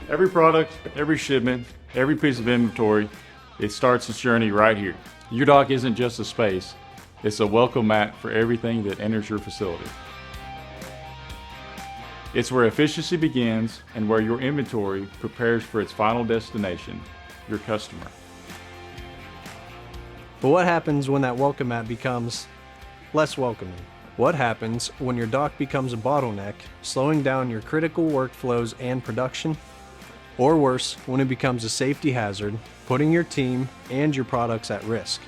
Every product, every shipment, every piece of inventory, it starts its journey right here. Your dock isn't just a space, it's a welcome mat for everything that enters your facility. It's where efficiency begins and where your inventory prepares for its final destination, your customer. But what happens when that welcome mat becomes less welcoming? What happens when your dock becomes a bottleneck, slowing down your critical workflows and production? Or worse, when it becomes a safety hazard, putting your team and your products at risk.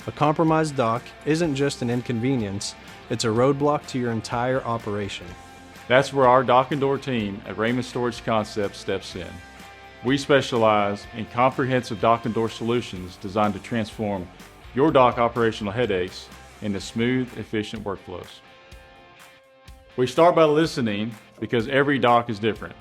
A compromised dock isn't just an inconvenience, it's a roadblock to your entire operation. That's where our dock and door team at Raymond Storage Concepts steps in. We specialize in comprehensive dock and door solutions designed to transform your dock operational headaches into smooth, efficient workflows. We start by listening because every dock is different.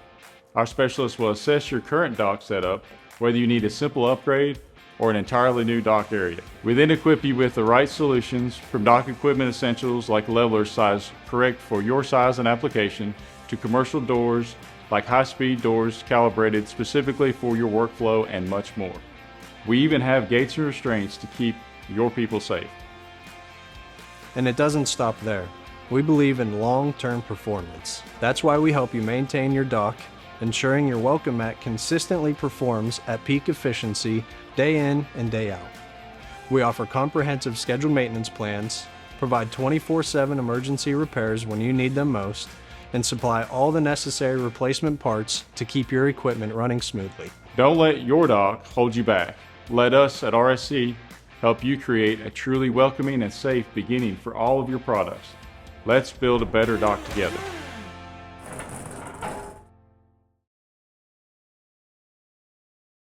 Our specialists will assess your current dock setup, whether you need a simple upgrade or an entirely new dock area. We then equip you with the right solutions, from dock equipment essentials like levelers size correct for your size and application, to commercial doors like high-speed doors calibrated specifically for your workflow, and much more. We even have gates and restraints to keep your people safe. And it doesn't stop there. We believe in long-term performance. That's why we help you maintain your dock, ensuring your welcome mat consistently performs at peak efficiency day in and day out. We offer comprehensive scheduled maintenance plans, provide 24/7 emergency repairs when you need them most, and supply all the necessary replacement parts to keep your equipment running smoothly. Don't let your dock hold you back. Let us at RSC help you create a truly welcoming and safe beginning for all of your products. Let's build a better dock together.